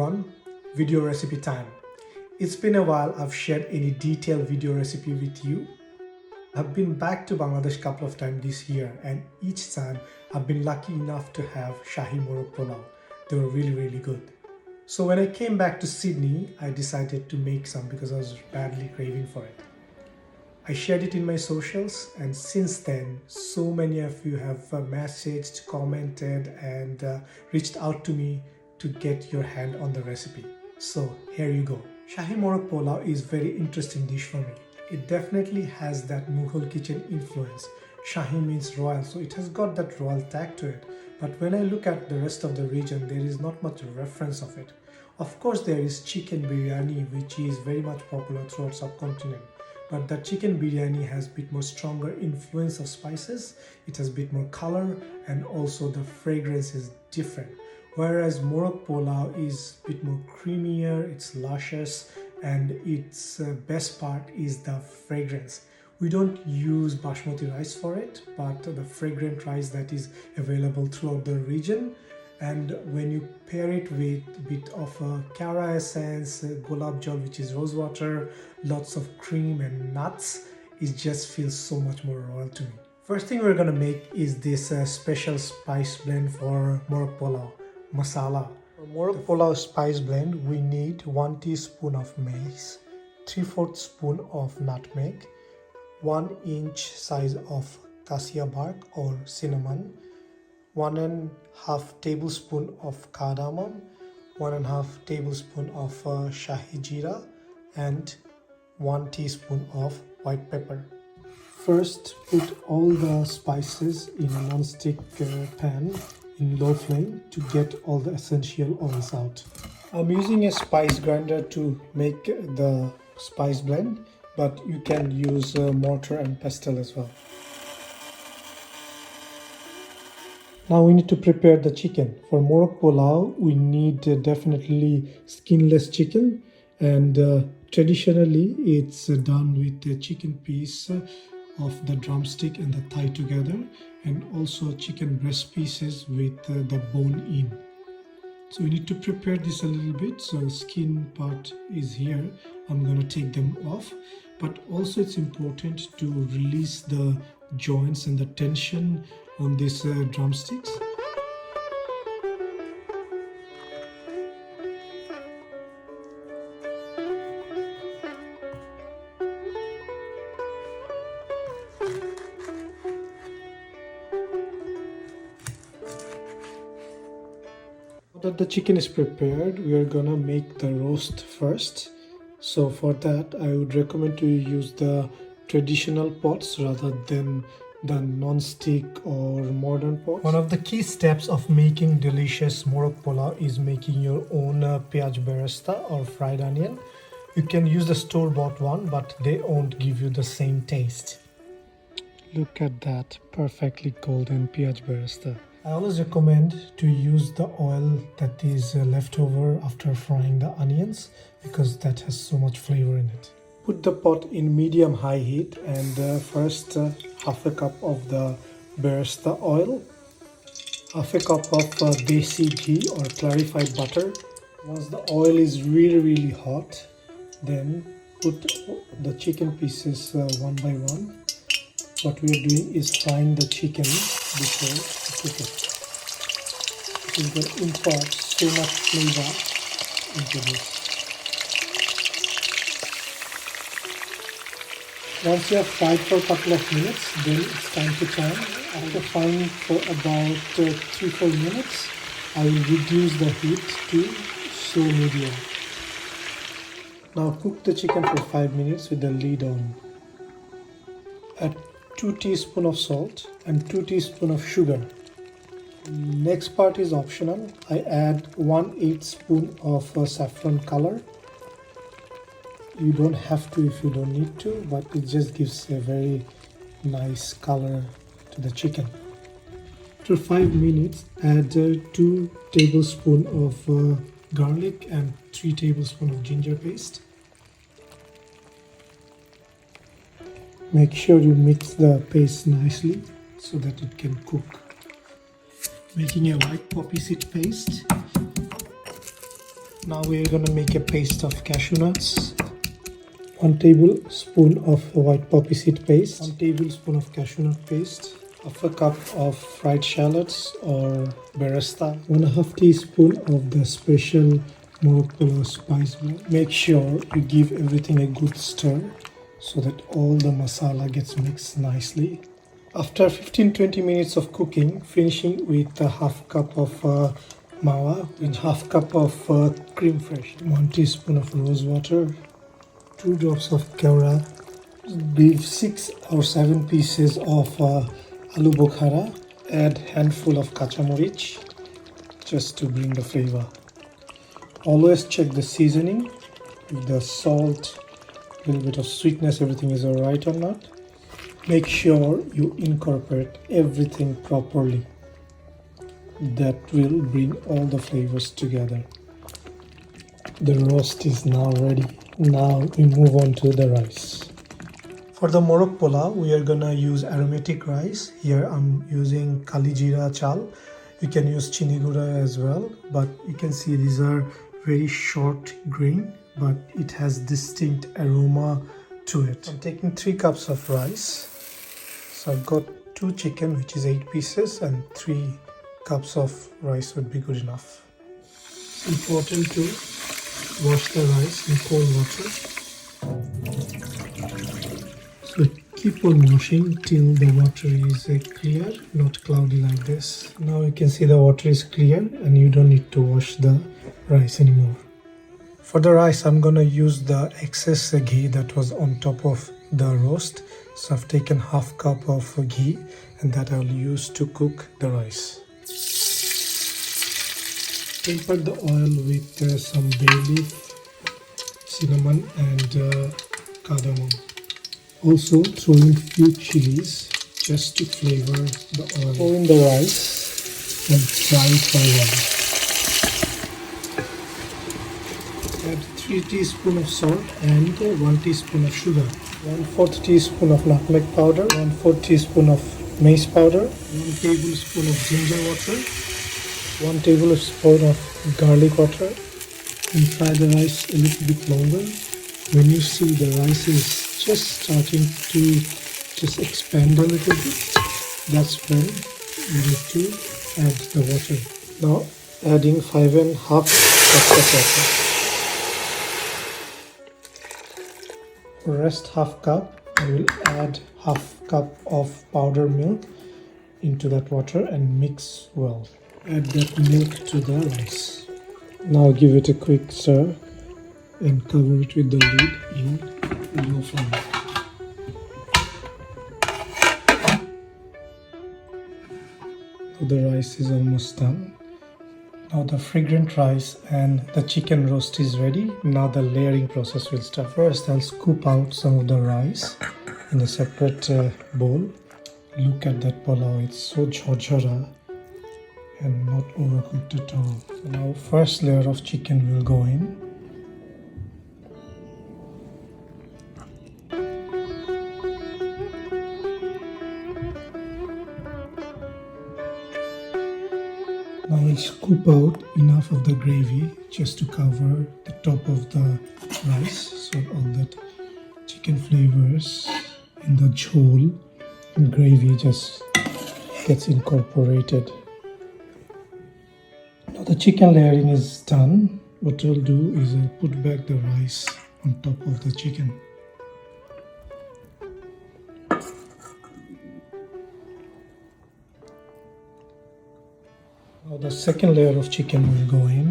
everyone, video recipe time. It's been a while I've shared any detailed video recipe with you. I've been back to Bangladesh a couple of times this year, and each time I've been lucky enough to have Shahi Morog Polau. They were really good. So when I came back to Sydney, I decided to make some because I was badly craving for it. I shared it in my socials, and since then so many of you have messaged, commented and reached out to me to get your hand on the recipe. So here you go. Shahi Morog Polau is very interesting dish for me. It definitely has that Mughal kitchen influence. Shahi means royal, so it has got that royal tag to it. But when I look at the rest of the region, there is not much reference of it. Of course, there is Chicken Biryani, which is very much popular throughout subcontinent. But the Chicken Biryani has a bit more stronger influence of spices. It has a bit more color, and also the fragrance is different. Whereas Morog Polau is a bit more creamier, it's luscious, and its best part is the fragrance. We don't use basmati rice for it, but the fragrant rice that is available throughout the region. And when you pair it with a bit of cara essence, gulab jal, which is rose water, lots of cream and nuts, it just feels so much more royal to me. First thing we're gonna make is this special spice blend for Morog Polau, Masala. For Morog Polau spice blend, we need 1 teaspoon of mace, 3/4 spoon of nutmeg, 1 inch size of Cassia bark or cinnamon, 1.5 tablespoon of cardamom, 1.5 tablespoon of Shahi Jira, and 1 teaspoon of white pepper. First, put all the spices in a non-stick pan in low flame to get all the essential oils out. I'm using a spice grinder to make the spice blend, but you can use mortar and pestle as well. Now we need to prepare the chicken. For Morog Polau, we need definitely skinless chicken, and traditionally it's done with the chicken piece of the drumstick and the thigh together, and also chicken breast pieces with the bone in. So we need to prepare this a little bit. So the skin part is here. I'm going to take them off, but also it's important to release the joints and the tension on these drumsticks. Now that the chicken is prepared, we are gonna make the roast first. So for that, I would recommend to use the traditional pots rather than the non-stick or modern pots. One of the key steps of making delicious Morog Polau is making your own piyaj bereshta or fried onion. You can use the store-bought one, but they won't give you the same taste. Look at that perfectly golden piyaj bereshta. I always recommend to use the oil that is left over after frying the onions, because that has so much flavor in it. Put the pot in medium-high heat, and first half a cup of the Bereshta oil, half a cup of desi ghee or clarified butter. Once the oil is really hot, then put the chicken pieces one by one. What we are doing is frying the chicken before we cook it. It will impart so much flavor into this. Once you have fried for a couple of minutes, then it's time to turn. After frying for about 3-4 minutes, I will reduce the heat to slow medium. Now cook the chicken for 5 minutes with the lid on. Add 2 teaspoons of salt and 2 teaspoons of sugar. Next part is optional. I add 1/8 spoon of saffron color. You don't have to if you don't need to, but it just gives a very nice color to the chicken. After 5 minutes, add 2 tablespoons of garlic and 3 tablespoons of ginger paste. Make sure you mix the paste nicely so that it can cook. Making a white poppy seed paste. Now we are gonna make a paste of cashew nuts. 1 tablespoon of white poppy seed paste. 1 tablespoon of cashew nut paste. Half a cup of fried shallots or Bereshta. 1/2 teaspoon of the special Morog Polau spice blend. Make sure you give everything a good stir so that all the masala gets mixed nicely. After 15-20 minutes of cooking, finishing with a half cup of mawa with half cup of cream fresh. 1 teaspoon of rose water. 2 drops of keura. Give 6 or 7 pieces of aloo bukhara. Add handful of kacha morich just to bring the flavor. Always check the seasoning, if the salt, little bit of sweetness, everything is alright or not. Make sure you incorporate everything properly. That will bring all the flavors together. The roast is now ready. Now we move on to the rice. For the Morog Polau, we are gonna use aromatic rice. Here I'm using Shahi Jira chal. You can use chini gura as well, but you can see these are very short grain, but it has distinct aroma to it. I'm taking 3 cups of rice. So I've got 2 chicken, which is 8 pieces, and 3 cups of rice would be good enough. It's important to wash the rice in cold water. So keep on washing till the water is clear, not cloudy like this. Now you can see the water is clear and you don't need to wash the rice anymore. For the rice, I'm gonna use the excess ghee that was on top of the roast. So I've taken half cup of ghee and that I'll use to cook the rice. Temper the oil with some bay leaf, cinnamon and cardamom. Also throw in few chilies just to flavor the oil. Pour in the rice and fry it for a while. Add 3 teaspoons of salt and 1 teaspoon of sugar. 1/4 teaspoon of nutmeg powder. 1/4 teaspoon of mace powder. 1 tablespoon of ginger water. 1 tablespoon of garlic water. And fry the rice a little bit longer. When you see the rice is just starting to just expand a little bit, that's when you need to add the water. Now adding 5.5 cups of water. Rest half cup, I will add half cup of powdered milk into that water and mix well. Add that milk to the rice. Now give it a quick stir and cover it with the lid in low flame. Now the rice is almost done. Now the fragrant rice and the chicken roast is ready. Now the layering process will start. First I'll scoop out some of the rice in a separate bowl. Look at that pulao, it's so jhorjhora and not overcooked at all. So now first layer of chicken will go in. Now we'll scoop out enough of the gravy just to cover the top of the rice so all that chicken flavors in the jhol and gravy just gets incorporated. Now the chicken layering is done. What I'll do is I'll put back the rice on top of the chicken. Now the second layer of chicken will go in.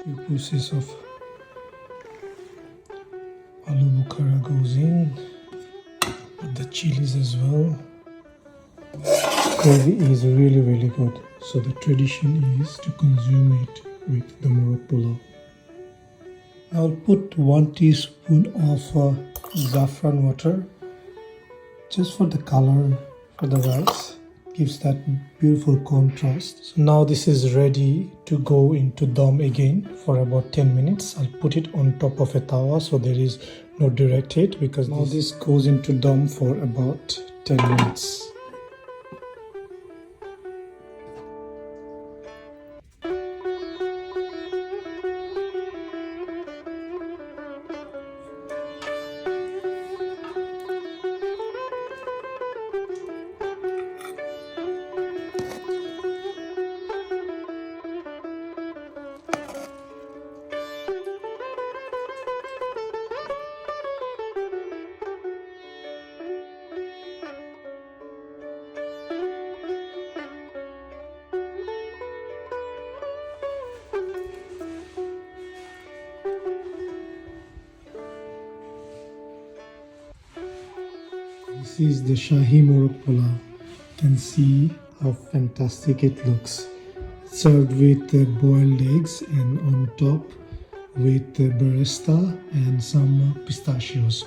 Few pieces of aloo bukhara goes in. Put the chilies as well. Gravy is really good. So the tradition is to consume it with the Morog Polau. Now I'll put 1 teaspoon of saffron water. Just for the color for the rice, gives that beautiful contrast. So now this is ready to go into dum again for about 10 minutes. I'll put it on top of a tawa so there is no direct heat, because now this goes into dum for about 10 minutes. This is the Shahi Morog Polau. You can see how fantastic it looks. Served with boiled eggs and on top with Bereshta and some pistachios.